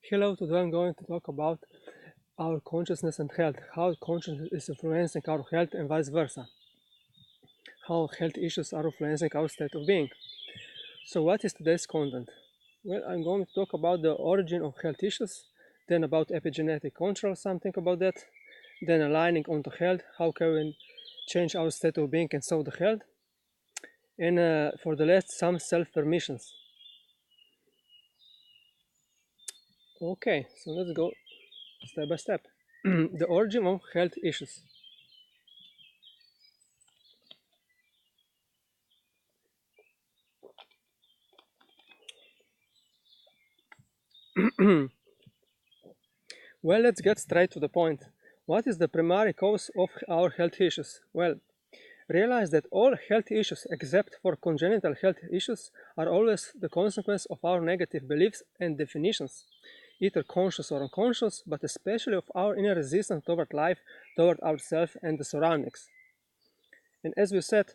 Hello, today I'm going to talk about our consciousness and health, how consciousness is influencing our health and vice versa, how health issues are influencing our state of being. So what is today's content? Well, I'm going to talk about the origin of health issues, then about epigenetic control, something about that, then aligning onto health, how can we change our state of being and so the health, and for the last, some self-permissions. Okay, so let's go step by step. The origin of health issues. Well, let's get straight to the point. What is the primary cause of our health issues? Well, realize that all health issues except for congenital health issues are always the consequence of our negative beliefs and definitions, either conscious or unconscious, but especially of our inner resistance toward life, toward ourselves and the surroundings. And as we said,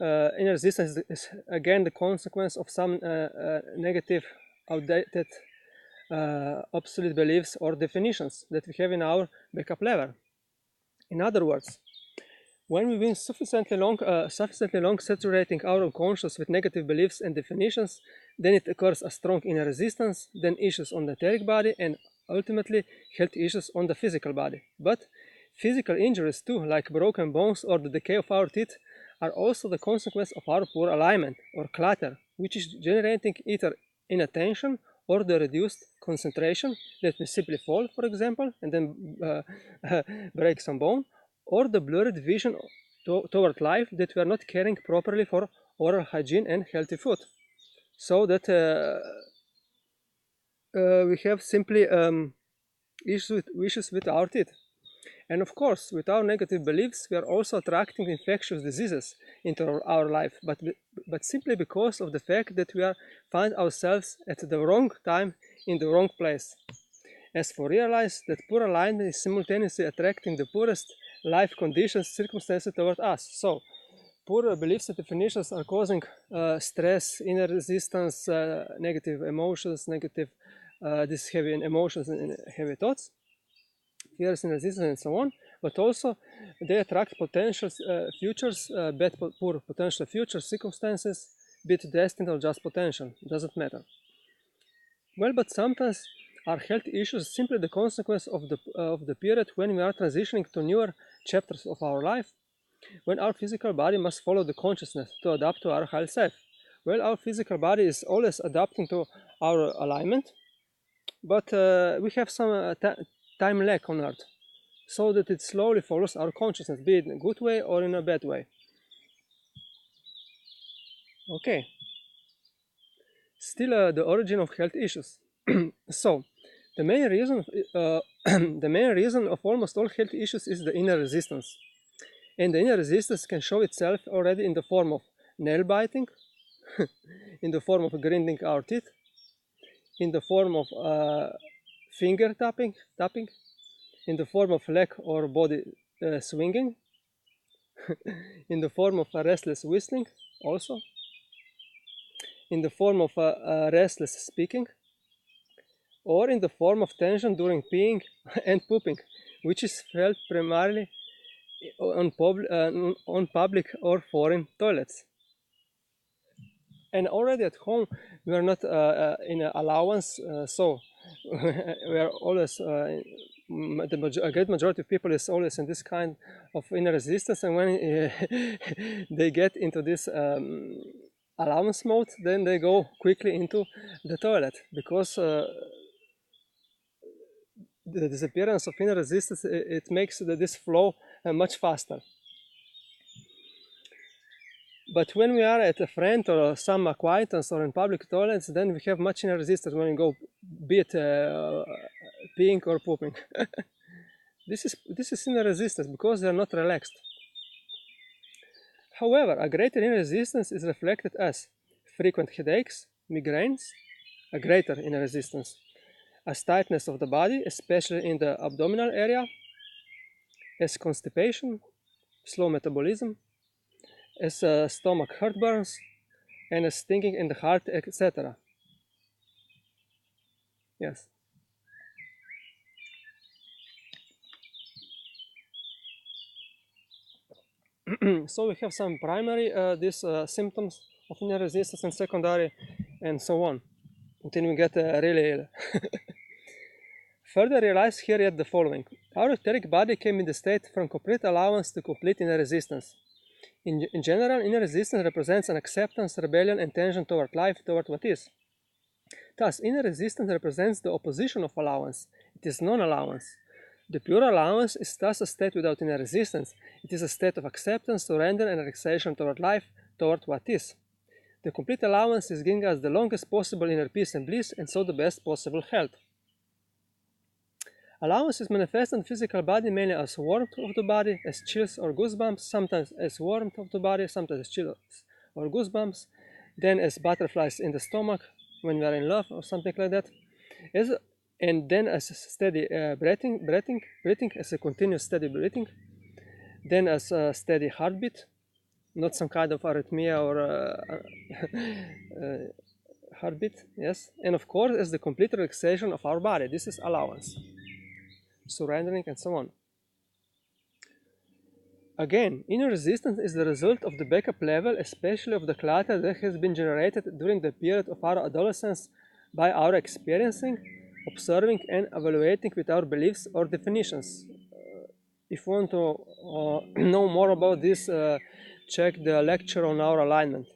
inner resistance is again the consequence of some negative, outdated, obsolete beliefs or definitions that we have in our backup level. In other words, when we've been sufficiently long saturating our unconscious with negative beliefs and definitions, then it occurs a strong inner resistance, then issues on the etheric body, and ultimately health issues on the physical body. But physical injuries too, like broken bones or the decay of our teeth, are also the consequence of our poor alignment or clutter, which is generating either inattention or the reduced concentration that we simply fall, for example, and then break some bone, or the blurred vision toward life that we are not caring properly for oral hygiene and healthy food. So that we have simply issues with our teeth. And of course, with our negative beliefs, we are also attracting infectious diseases into our life, but simply because of the fact that we find ourselves at the wrong time in the wrong place. As for realize that poor alignment is simultaneously attracting the poorest life conditions, circumstances toward us. So, poor beliefs and definitions are causing stress, inner resistance, negative emotions, these heavy emotions and heavy thoughts, fears and resistance, and so on. But also, they attract potential futures, poor potential future circumstances, be it destined or just potential. Doesn't matter. Well, but sometimes our health issues simply the consequence of the period when we are transitioning to newer chapters of our life, when our physical body must follow the consciousness to adapt to our higher self. Well, our physical body is always adapting to our alignment, but we have some time lag on Earth, so that it slowly follows our consciousness, be it in a good way or in a bad way. Okay. Still, the origin of health issues. So, the main reason, the main reason of almost all health issues is the inner resistance, and the inner resistance can show itself already in the form of nail biting, in the form of grinding our teeth, in the form of finger tapping, in the form of leg or body swinging, in the form of restless whistling, also, in the form of restless speaking, or in the form of tension during peeing and pooping, which is felt primarily on public or foreign toilets. And already at home, we are not in allowance, so we are always, a great majority of people is always in this kind of inner resistance, and when they get into this allowance mode, then they go quickly into the toilet, because the disappearance of inner resistance, it makes this flow much faster. But when we are at a friend or some acquaintance or in public toilets, then we have much inner resistance when we go, be it peeing or pooping. This is inner resistance because they are not relaxed. However, a greater inner resistance is reflected as frequent headaches, migraines, a greater inner resistance, as tightness of the body, especially in the abdominal area, as constipation, slow metabolism, as stomach heartburns, and as stinging in the heart, etc. Yes. So we have some primary these symptoms of inner resistance and secondary, and so on, until we get really ill. Further realize here yet the following. Our etheric body came in the state from complete allowance to complete inner resistance. In general, inner resistance represents an acceptance, rebellion, and tension toward life, toward what is. Thus, inner resistance represents the opposition of allowance. It is non-allowance. The pure allowance is thus a state without inner resistance. It is a state of acceptance, surrender, and relaxation toward life, toward what is. The complete allowance is giving us the longest possible inner peace and bliss, and so the best possible health. Allowance is manifest in the physical body mainly as warmth of the body, as chills or goosebumps, sometimes as warmth of the body, sometimes as chills or goosebumps, then as butterflies in the stomach when we are in love or something like that, and then as steady breathing, as a continuous steady breathing, then as a steady heartbeat, not some kind of arrhythmia or heartbeat, yes, and of course as the complete relaxation of our body. This is allowance, surrendering, and so on. Again, inner resistance is the result of the backup level, especially of the clutter that has been generated during the period of our adolescence by our experiencing, observing, and evaluating with our beliefs or definitions. If you want to know more about this, check the lecture on our alignment.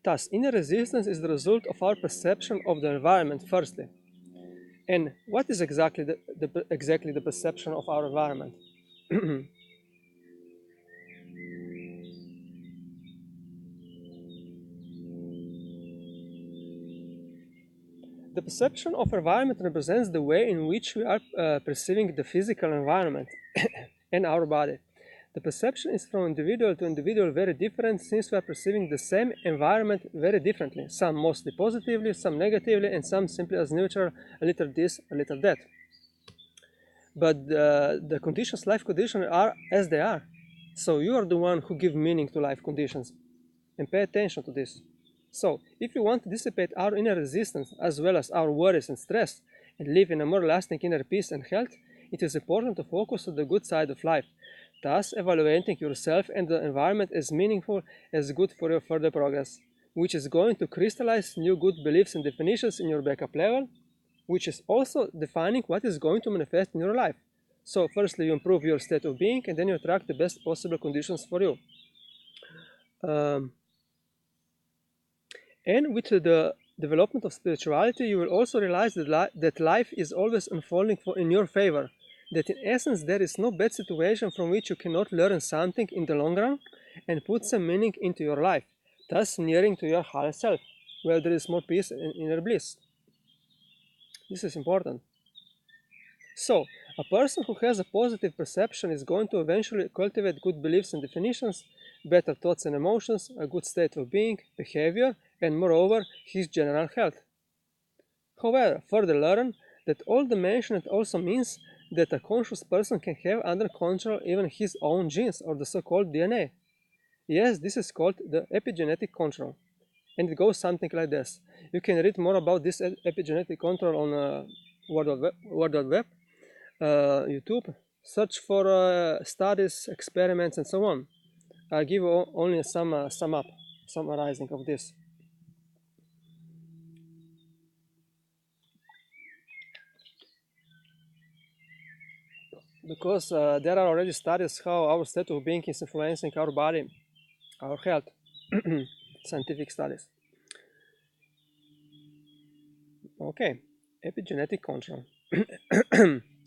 Thus, inner resistance is the result of our perception of the environment, firstly. And what is exactly the perception of our environment? The perception of environment represents the way in which we are perceiving the physical environment and our body. The perception is from individual to individual very different, since we are perceiving the same environment very differently, some mostly positively, some negatively, and some simply as neutral, a little this, a little that. But the conditions, life conditions, are as they are. So you are the one who give meaning to life conditions, and pay attention to this. So, if you want to dissipate our inner resistance as well as our worries and stress and live in a more lasting inner peace and health, it is important to focus on the good side of life, thus evaluating yourself and the environment as meaningful as good for your further progress, which is going to crystallize new good beliefs and definitions in your backup level, which is also defining what is going to manifest in your life. So, firstly, you improve your state of being, and then you attract the best possible conditions for you. And with the development of spirituality, you will also realize that life is always unfolding in your favor. That in essence, there is no bad situation from which you cannot learn something in the long run and put some meaning into your life, thus nearing to your higher self, where there is more peace and inner bliss. This is important. So, a person who has a positive perception is going to eventually cultivate good beliefs and definitions, better thoughts and emotions, a good state of being, behavior, and moreover, his general health. However, further learn that all the mentioned also means that a conscious person can have under control even his own genes, or the so-called DNA. Yes, this is called the epigenetic control. And it goes something like this. You can read more about this epigenetic control on World Wide Web, YouTube. Search for studies, experiments, and so on. I'll give you only some summarizing of this. Because there are already studies how our state of being is influencing our body, our health, scientific studies. Okay, epigenetic control.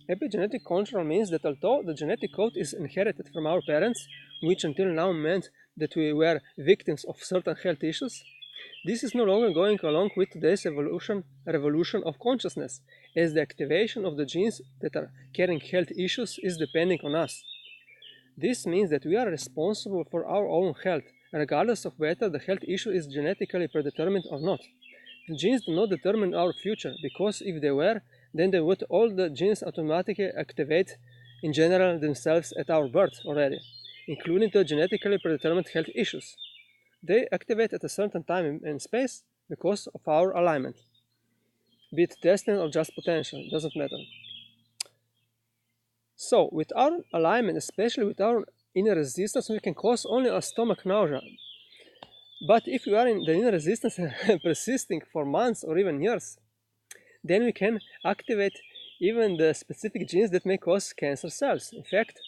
Epigenetic control means that although the genetic code is inherited from our parents, which until now meant that we were victims of certain health issues, this is no longer going along with today's revolution of consciousness, as the activation of the genes that are carrying health issues is depending on us. This means that we are responsible for our own health, regardless of whether the health issue is genetically predetermined or not. The genes do not determine our future, because if they were, then they would all the genes automatically activate in general themselves at our birth already, including the genetically predetermined health issues. They activate at a certain time and space because of our alignment. Be it destined or just potential, it doesn't matter. So, with our alignment, especially with our inner resistance, we can cause only a stomach nausea. But if you are in the inner resistance persisting for months or even years, then we can activate even the specific genes that may cause cancer cells. In fact,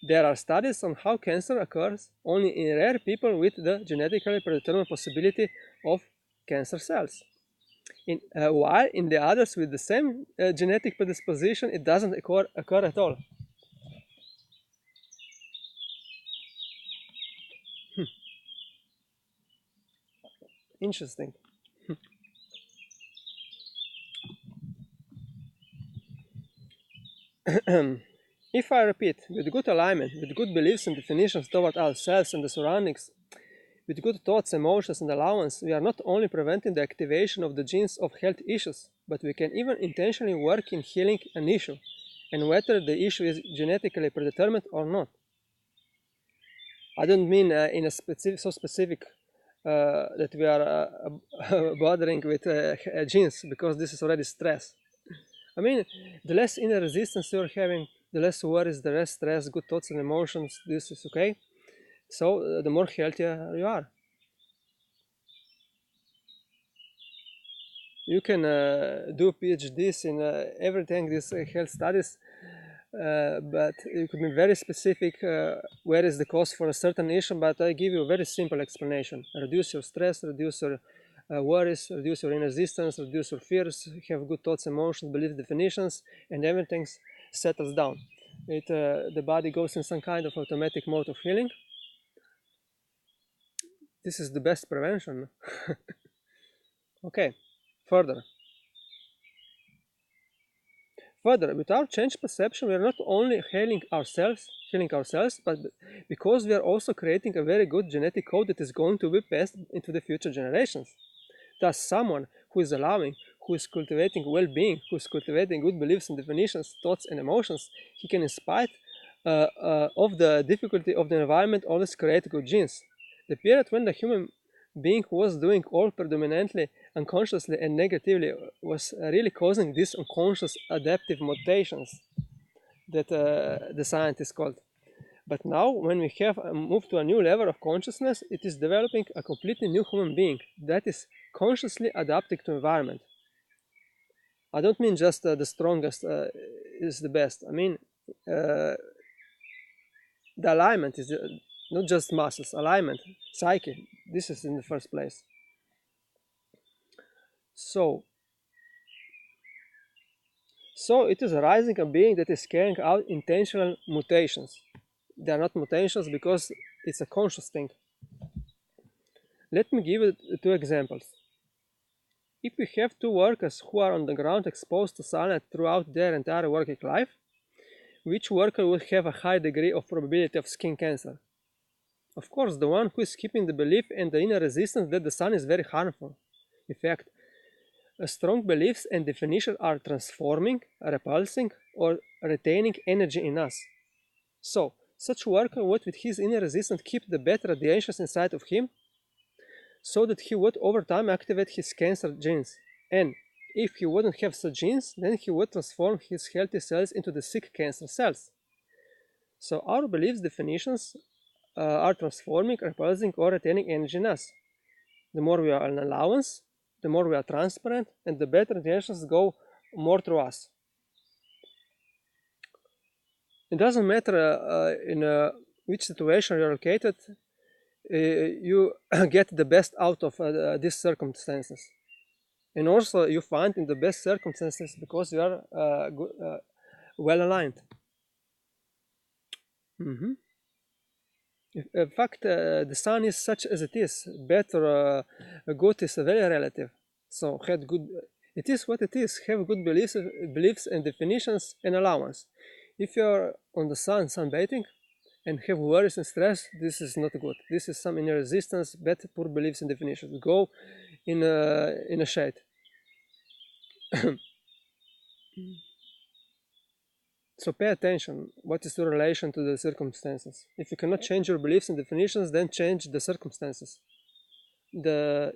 there are studies on how cancer occurs only in rare people with the genetically predetermined possibility of cancer cells. While in the others with the same genetic predisposition, it doesn't occur at all. Interesting. If I repeat, with good alignment, with good beliefs and definitions toward ourselves and the surroundings, with good thoughts, emotions, and allowance, we are not only preventing the activation of the genes of health issues, but we can even intentionally work in healing an issue, and whether the issue is genetically predetermined or not. I don't mean in a specific that we are bothering with genes, because this is already stress. I mean, the less inner resistance you're having, the less worries, the less stress, good thoughts and emotions, this is okay. So the more healthier you are. You can do PhDs in everything, these health studies, but you could be very specific where is the cause for a certain issue, but I give you a very simple explanation. Reduce your stress, reduce your worries, reduce your inner resistance, reduce your fears, have good thoughts, emotions, belief definitions, and everything settles down. The body goes in some kind of automatic mode of healing. This is the best prevention. Okay, further. Further, with our changed perception, we are not only healing ourselves, but because we are also creating a very good genetic code that is going to be passed into the future generations. Thus, someone who is allowing, who is cultivating well-being, who is cultivating good beliefs and definitions, thoughts and emotions, he can, in spite of the difficulty of the environment, always create good genes. The period when the human being was doing all predominantly unconsciously and negatively was really causing these unconscious adaptive mutations that the scientists called. But now, when we have moved to a new level of consciousness, it is developing a completely new human being that is consciously adapting to environment. I don't mean just the strongest is the best. I mean the alignment is not just muscles, alignment, psyche. This is in the first place. So it is arising a being that is carrying out intentional mutations. They are not mutations because it's a conscious thing. Let me give you two examples. If we have two workers who are on the ground exposed to sunlight throughout their entire working life, which worker will have a high degree of probability of skin cancer? Of course, the one who is keeping the belief and the inner resistance that the sun is very harmful. In fact, strong beliefs and definitions are transforming, repulsing, or retaining energy in us. So, such worker would, with his inner resistance, keep the bad radiations inside of him, so that he would over time activate his cancer genes. And if he wouldn't have such genes, then he would transform his healthy cells into the sick cancer cells. So our beliefs definitions are transforming, repulsing, or retaining energy in us. The more we are an allowance, the more we are transparent, and the better radiations go more through us. It doesn't matter in which situation you're located, you get the best out of these circumstances. And also you find in the best circumstances because you are well aligned. In fact, the sun is such as it is. Bad or good is very relative. So had good. It is what it is. Have good beliefs and definitions and allowance. If you are on the sun sunbathing and have worries and stress, this is not good. This is some inner resistance, bad, poor beliefs and definitions. Go in a shade. So pay attention. What is the relation to the circumstances? If you cannot change your beliefs and definitions, then change the circumstances. The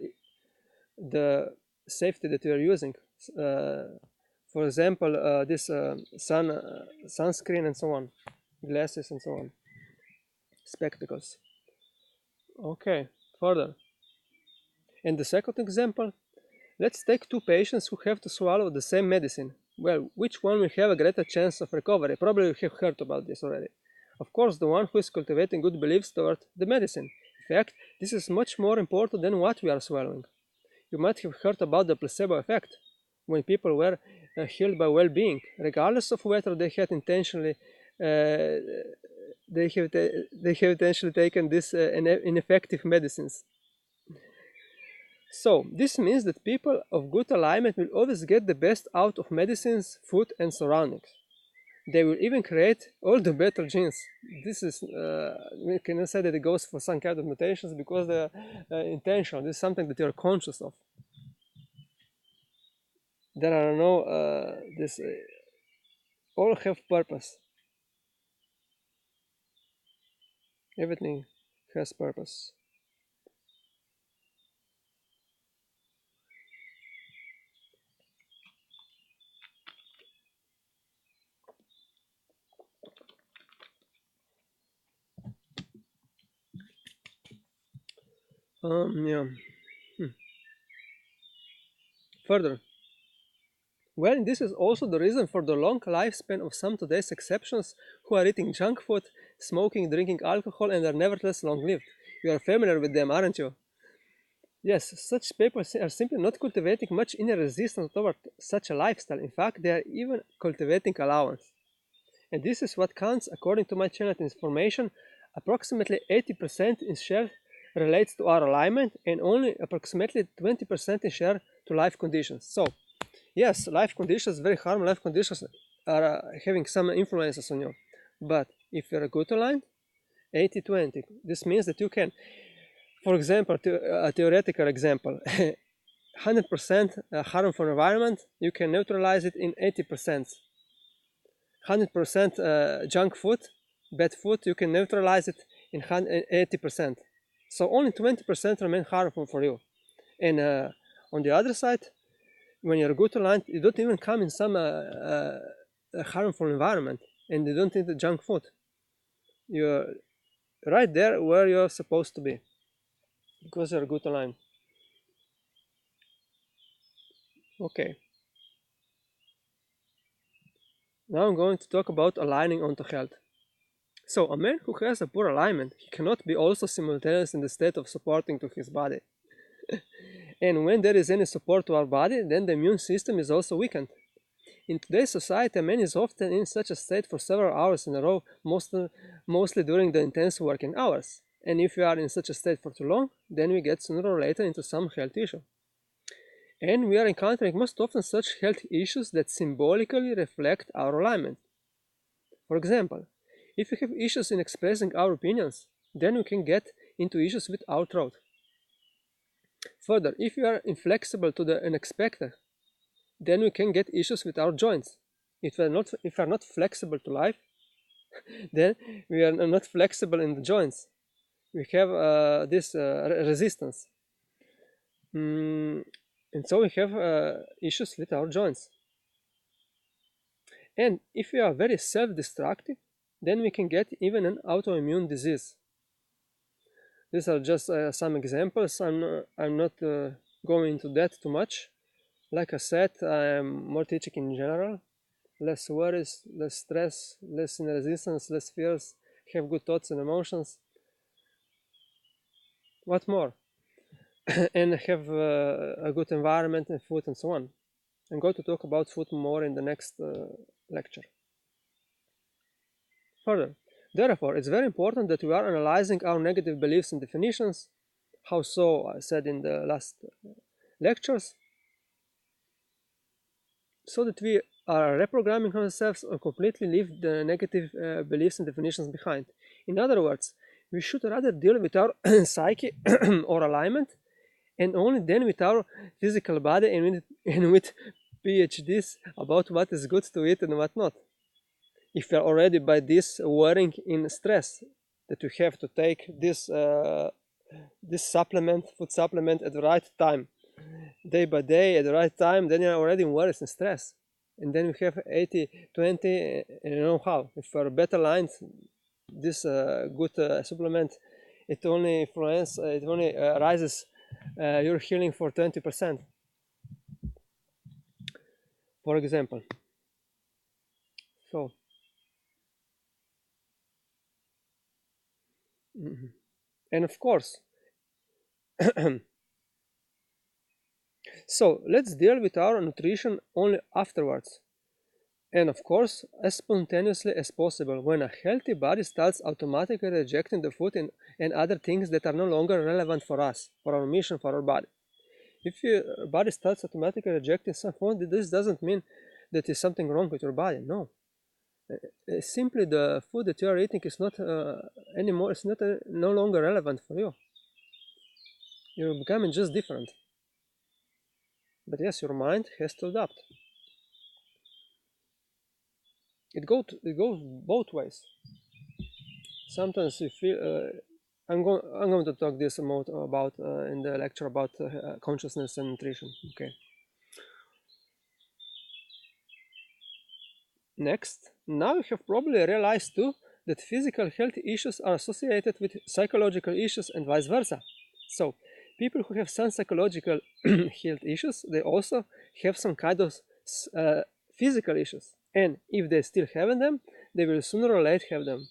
safety that you are using. For example, this sunscreen and so on, glasses and so on. spectacles. Okay, further. And the second example, let's take two patients who have to swallow the same medicine. Well, which one will have a greater chance of recovery? Probably you have heard about this already. Of course, the one who is cultivating good beliefs toward the medicine. In fact, this is much more important than what we are swallowing. You might have heard about the placebo effect, when people were healed by well-being, regardless of whether they had intentionally they have intentionally taken these ineffective medicines. So this means that people of good alignment will always get the best out of medicines, food, and surroundings. They will even create all the better genes. This is, we cannot say that it goes for some kind of mutations because they're intentional. This is something that you're conscious of. There are no, all have purpose. Everything has purpose. Yeah. Further, well, this is also the reason for the long lifespan of some today's exceptions who are eating junk food, smoking, drinking alcohol, and are nevertheless long-lived. You are familiar with them, aren't you? Yes, such people are simply not cultivating much inner resistance toward such a lifestyle. In fact, they are even cultivating allowance. And this is what counts according to my channel information. Approximately 80% in share relates to our alignment and only approximately 20% in share to life conditions. So, yes, life conditions, very harmful life conditions are having some influences on you. But if you're good aligned, 80-20. This means that you can, for example, a theoretical example, 100% harmful environment, you can neutralize it in 80%. 100% junk food, bad food, you can neutralize it in 80%. So only 20% remain harmful for you. And on the other side, when you're good aligned, you don't even come in some harmful environment, and you don't eat the junk food. You're right there where you're supposed to be because you're good aligned. Okay. Now I'm going to talk about aligning onto health. So a man who has a poor alignment, he cannot be also simultaneous in the state of supporting to his body. And when there is any support to our body, then the immune system is also weakened. In today's society, a man is often in such a state for several hours in a row, mostly during the intense working hours. And if we are in such a state for too long, then we get sooner or later into some health issue. And we are encountering most often such health issues that symbolically reflect our alignment. For example, if we have issues in expressing our opinions, then we can get into issues with our throat. Further, if we are inflexible to the unexpected, then we can get issues with our joints. If we are not flexible to life, then we are not flexible in the joints. We have this resistance. And so we have issues with our joints. And if we are very self-destructive, then we can get even an autoimmune disease. These are just some examples. I'm not going into that too much. Like I said, I'm more teaching in general. Less worries, less stress, less inner resistance, less fears, have good thoughts and emotions. What more? And have a good environment and food and so on. I'm going to talk about food more in the next lecture. Further, therefore, it's very important that we are analyzing our negative beliefs and definitions. How so? I said in the last lectures. So that we are reprogramming ourselves or completely leave the negative beliefs and definitions behind. In other words, we should rather deal with our psyche or alignment, and only then with our physical body and with PhDs about what is good to eat and what not. If we are already by this worrying in stress that we have to take this food supplement at the right time, day by day at the right time, then you're already in worries and stress. And then we have 80-20, and you know how. If we're better aligned, this good supplement, it only rises your healing for 20%, for example. So, and of course, so let's deal with our nutrition only afterwards. And of course, as spontaneously as possible, when a healthy body starts automatically rejecting the food and other things that are no longer relevant for us, for our mission, for our body. If your body starts automatically rejecting some food, this doesn't mean that there's something wrong with your body. No. Simply the food that you are eating is not anymore, it's not no longer relevant for you. You're becoming just different. But yes, your mind has to adapt. It goes both ways. Sometimes you feel. I'm going to talk this about in the lecture about consciousness and nutrition. Okay. Next, now you have probably realized too that physical health issues are associated with psychological issues and vice versa. So, people who have some psychological health issues, they also have some kind of physical issues. And if they still have them, they will sooner or later have them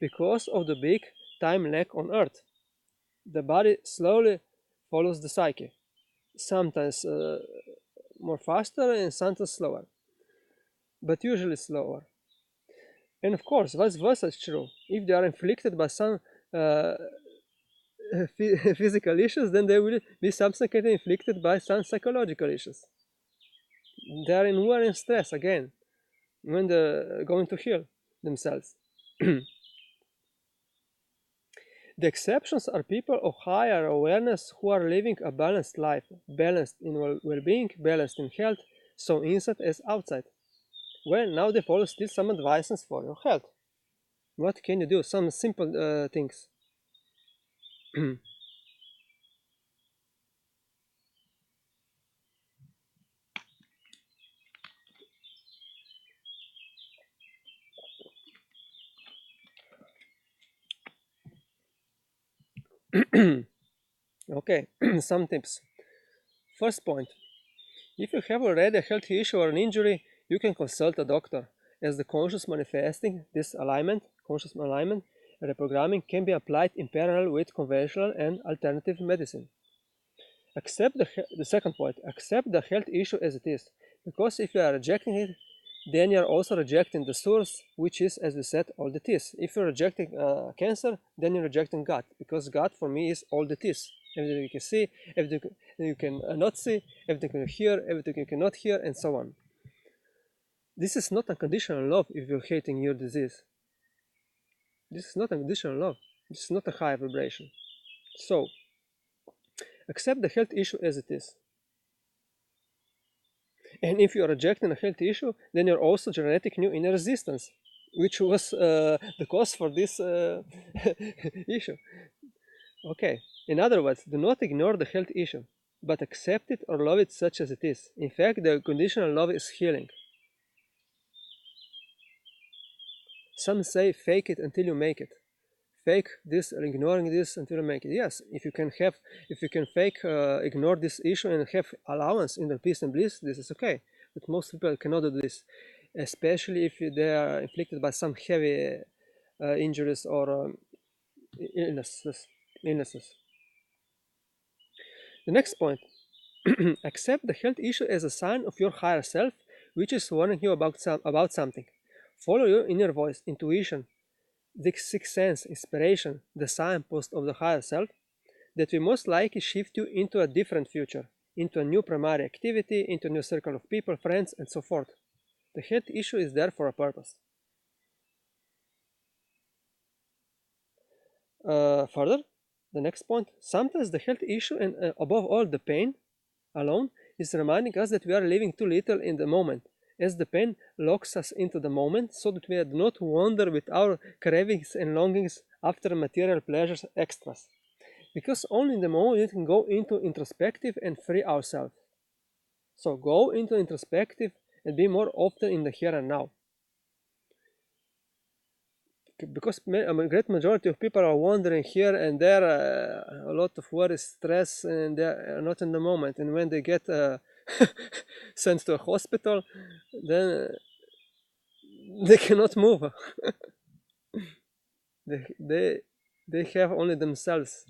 because of the big time lag on Earth. The body slowly follows the psyche, sometimes more faster and sometimes slower, but usually slower. And of course, vice versa is true. If they are inflicted by some uh, physical issues, then they will be subsequently inflicted by some psychological issues. They are in war and stress again when they're going to heal themselves. The exceptions are people of higher awareness who are living a balanced life, balanced in well-being, balanced in health, so inside as outside. Well, now they follow still some advices for your health. What can you do? Some simple things. Okay, some tips. First point, if you have already a health issue or an injury, you can consult a doctor, as the conscious alignment, reprogramming can be applied in parallel with conventional and alternative medicine. The second point, accept the health issue as it is, because if you are rejecting it, then you are also rejecting the source, which is, as we said, all that is. If you're rejecting cancer, then you're rejecting God, because God for me is all that is. Everything you can see, everything you can not see, everything you can hear, everything you cannot hear, and so on. This is not unconditional love if you're hating your disease. This is not unconditional love. This is not a higher vibration. So, accept the health issue as it is. And if you're rejecting a health issue, then you're also generating new inner resistance, which was the cause for this issue. Okay, in other words, do not ignore the health issue, but accept it or love it such as it is. In fact, the conditional love is healing. Some say fake it until you make it. Fake this or ignoring this until you make it. Yes, if you can fake ignore this issue and have allowance in the peace and bliss, this is okay. But most people cannot do this, especially if they are inflicted by some heavy injuries or illnesses. The next point, accept the health issue as a sign of your higher self, which is warning you about something. Follow your inner voice, intuition, the sixth sense, inspiration, the signpost of the higher self, that will most likely shift you into a different future, into a new primary activity, into a new circle of people, friends, and so forth. The health issue is there for a purpose. Further, the next point, sometimes the health issue and above all the pain alone is reminding us that we are living too little in the moment, as the pain locks us into the moment so that we do not wander with our cravings and longings after material pleasures extras. Because only in the moment we can go into introspective and free ourselves. So go into introspective and be more often in the here and now. because a great majority of people are wandering here and there, a lot of worry, stress, and they're not in the moment. And when they get sent to a hospital, then they cannot move. they have only themselves.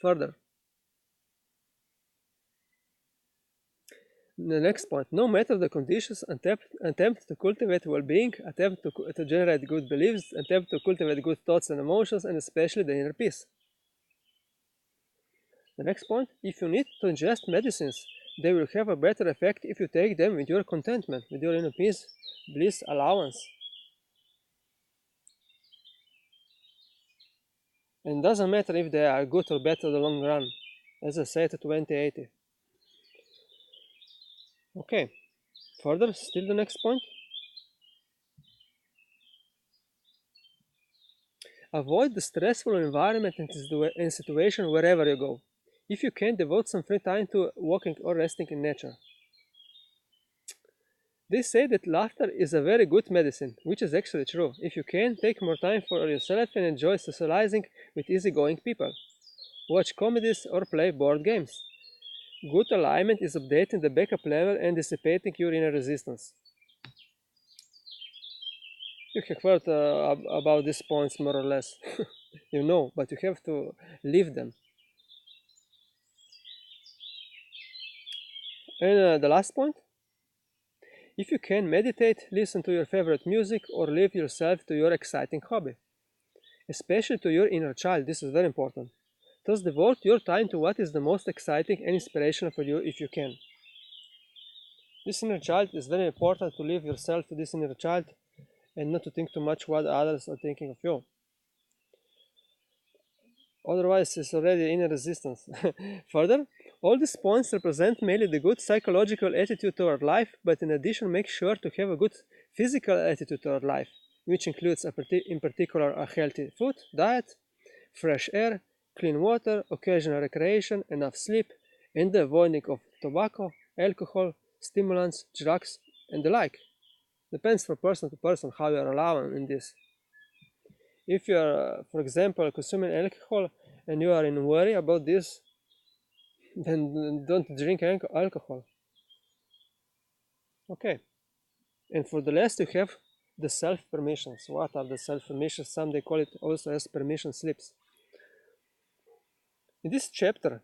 Further, the next point: no matter the conditions, attempt to cultivate well-being, attempt to generate good beliefs, attempt to cultivate good thoughts and emotions, and especially the inner peace. The next point: if you need to ingest medicines, they will have a better effect if you take them with your contentment, with your inner peace, bliss, allowance. And it doesn't matter if they are good or bad in the long run. As I said, 2080. Okay, further, still the next point. Avoid the stressful environment and situation wherever you go. If you can, devote some free time to walking or resting in nature. They say that laughter is a very good medicine, which is actually true. If you can, take more time for yourself and enjoy socializing with easygoing people. Watch comedies or play board games. Good alignment is updating the backup level and dissipating your inner resistance. You have heard about these points more or less. You know, but you have to live them. And the last point: if you can, meditate, listen to your favorite music, or leave yourself to your exciting hobby, especially to your inner child. This is very important. Thus, devote your time to what is the most exciting and inspirational for you if you can. This inner child is very important, to leave yourself to this inner child and not to think too much what others are thinking of you. Otherwise, it's already inner resistance. Further, all these points represent mainly the good psychological attitude toward life, but in addition, make sure to have a good physical attitude toward life, which includes, in particular, a healthy food, diet, fresh air, clean water, occasional recreation, enough sleep, and the avoiding of tobacco, alcohol, stimulants, drugs, and the like. Depends from person to person how you are allowing in this. If you are, for example, consuming alcohol and you are in worry about this, then don't drink alcohol. Okay. And for the last, you have the self permissions. What are the self permissions? Some they call it also as permission slips. In this chapter,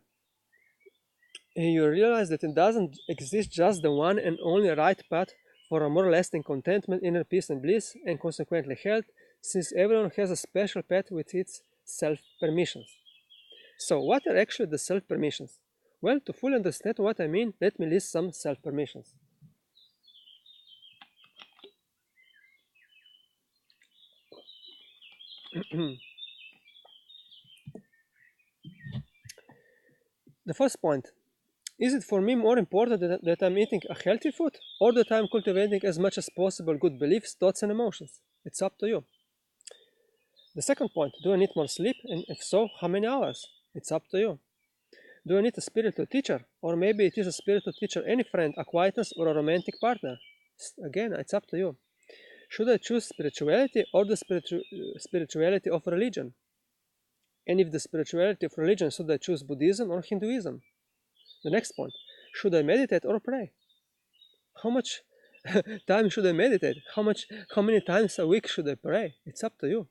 you realize that it doesn't exist just the one and only right path for a more lasting contentment, inner peace and bliss, and consequently health, since everyone has a special path with its self permissions. So, what are actually the self permissions? Well, to fully understand what I mean, let me list some self permissions. The first point: is it for me more important that I'm eating a healthy food, or that I'm cultivating as much as possible good beliefs, thoughts, and emotions? It's up to you. The second point: do I need more sleep, and if so, how many hours? It's up to you. Do I need a spiritual teacher, or maybe it is a spiritual teacher, any friend, acquaintance, or a romantic partner? Again, it's up to you. Should I choose spirituality or the spirituality of religion? And if the spirituality of religion, should I choose Buddhism or Hinduism? The next point: should I meditate or pray? How much time should I meditate? How many times a week should I pray? It's up to you.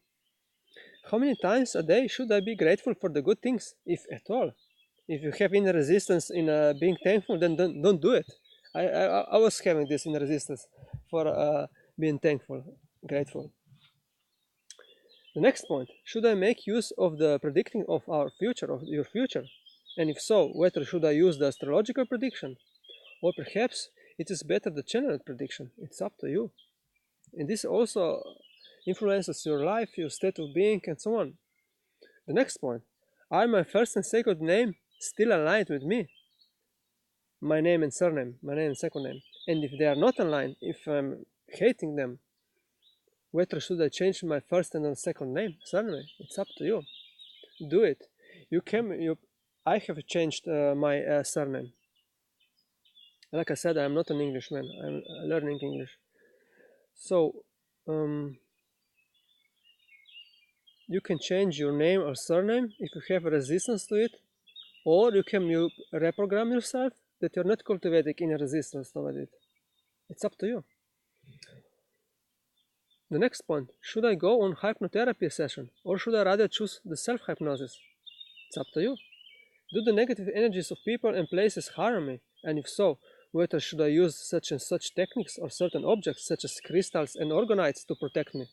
How many times a day should I be grateful for the good things, if at all? If you have inner resistance in being thankful, then don't do it. I was having this inner resistance for being thankful, grateful. The next point: should I make use of the predicting of our future, of your future? And if so, whether should I use the astrological prediction? Or perhaps it is better the general prediction. It's up to you. And this also influences your life, your state of being, and so on. The next point: are my first and second name still aligned with me? My name and surname, my name and second name. And if they are not aligned, if I'm hating them, whether should I change my first and second name, surname? It's up to you. Do it. I have changed my surname. Like I said, I'm not an Englishman. I'm learning English. So you can change your name or surname if you have a resistance to it, or you can reprogram yourself that you're not cultivating any resistance toward it. It's up to you. The next point, should I go on hypnotherapy session or should I rather choose the self-hypnosis? It's up to you. Do the negative energies of people and places harm me? And if so, whether should I use such and such techniques or certain objects such as crystals and organites to protect me?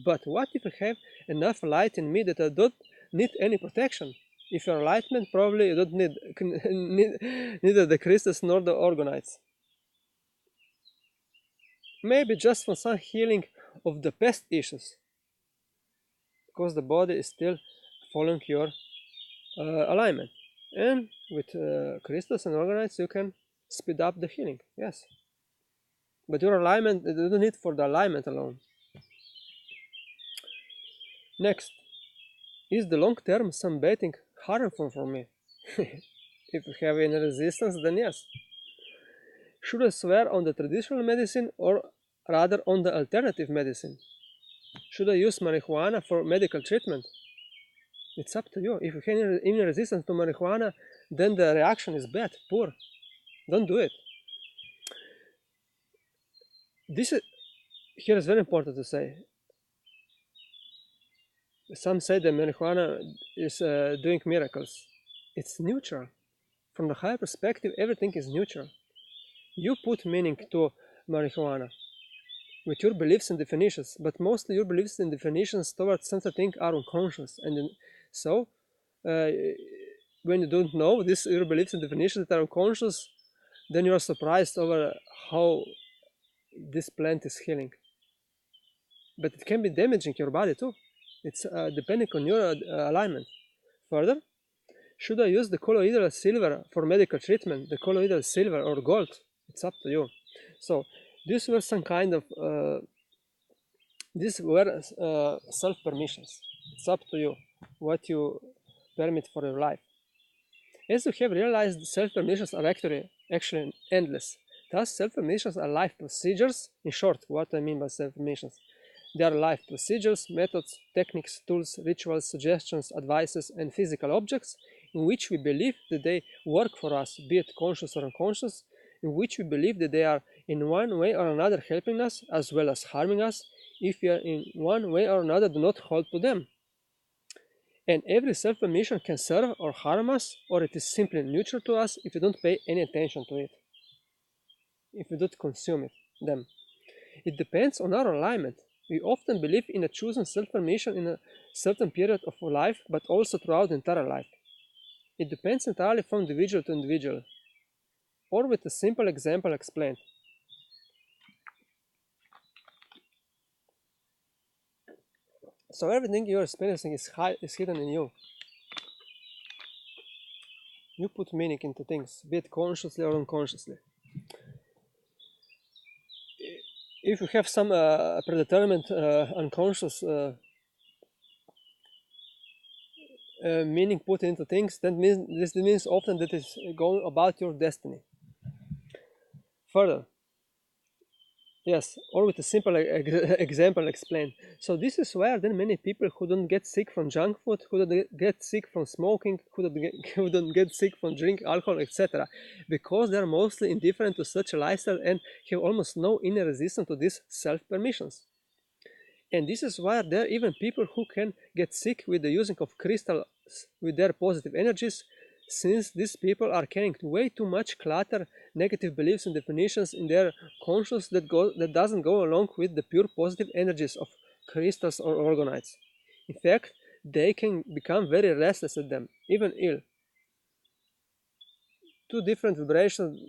But what if I have enough light in me that I don't need any protection? If you're enlightenment, probably you don't need neither the crystals nor the organites. Maybe just for some healing of the past issues, because the body is still following your alignment. And with crystals and organites, you can speed up the healing, yes. But your alignment, you don't need for the alignment alone. Next, is the long-term sunbathing harmful for me? If you have any resistance, then yes. Should I swear on the traditional medicine or rather on the alternative medicine? Should I use marijuana for medical treatment? It's up to you. If you have any resistance to marijuana, then the reaction is bad, poor. Don't do it. Here is very important to say. Some say that marijuana is doing miracles. It's neutral. From the higher perspective, everything is neutral. You put meaning to marijuana with your beliefs and definitions, but mostly your beliefs and definitions towards something are unconscious. And so, when you don't know your beliefs and definitions that are unconscious, then you are surprised over how this plant is healing. But it can be damaging your body too. It's depending on your alignment. Further, should I use the colloidal silver for medical treatment, the colloidal silver or gold? It's up to you. So these were some kind of self-permissions. It's up to you what you permit for your life. As you have realized, self-permissions are actually endless. Thus, self-permissions are life procedures. In short, what I mean by self-permissions. They are life procedures, methods, techniques, tools, rituals, suggestions, advices, and physical objects in which we believe that they work for us, be it conscious or unconscious, in which we believe that they are in one way or another helping us as well as harming us if we are in one way or another do not hold to them. And every self-permission can serve or harm us, or it is simply neutral to us if we don't pay any attention to it, if we don't consume them. It depends on our alignment. We often believe in a chosen self-permission in a certain period of life, but also throughout the entire life. It depends entirely from individual to individual. Or with a simple example explained. So everything you're experiencing is hidden in you. You put meaning into things, be it consciously or unconsciously. If you have some predetermined unconscious meaning put into things, this means often that it's going about your destiny. Further, yes, or with a simple example explained. So this is where then many people who don't get sick from junk food, who don't get sick from smoking, who don't get sick from drinking alcohol, etc., because they're mostly indifferent to such a lifestyle and have almost no inner resistance to these self-permissions. And this is why there are even people who can get sick with the using of crystals with their positive energies, since these people are carrying way too much clutter, negative beliefs and definitions in their conscience that doesn't go along with the pure positive energies of crystals or organites. In fact, they can become very restless at them, even ill. Two different vibrations,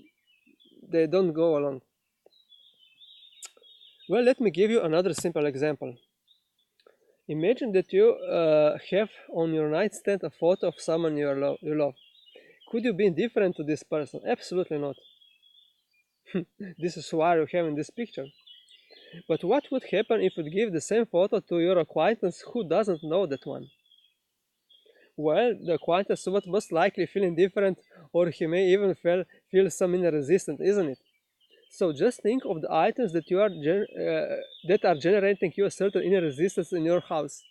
they don't go along. Well, let me give you another simple example. Imagine that you have on your nightstand a photo of someone you love. Could you be indifferent to this person? Absolutely not. This is why you have in this picture. But what would happen if you give the same photo to your acquaintance who doesn't know that one? Well, the acquaintance would most likely feel indifferent, or he may even feel some inner resistance, isn't it? So just think of the items that that are generating you a certain inner resistance in your house.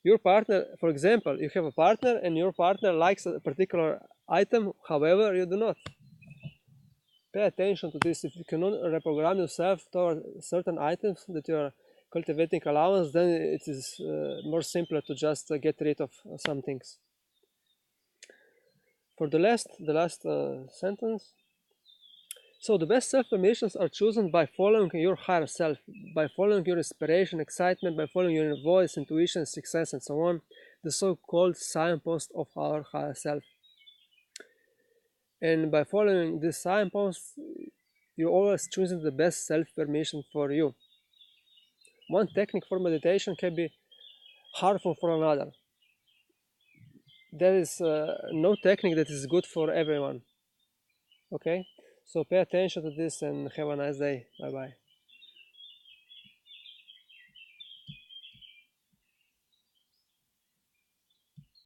Your partner, for example, you have a partner and your partner likes a particular item, however, you do not. Pay attention to this. If you cannot reprogram yourself toward certain items that you are cultivating allowance, then it is more simpler to just get rid of some things. For the last sentence. So the best self-affirmations are chosen by following your higher self, by following your inspiration, excitement, by following your voice, intuition, success, and so on, the so-called signpost of our higher self. And by following this signpost, you're always choosing the best self-affirmation for you. One technique for meditation can be harmful for another. There is no technique that is good for everyone. Okay? So pay attention to this and have a nice day. Bye bye.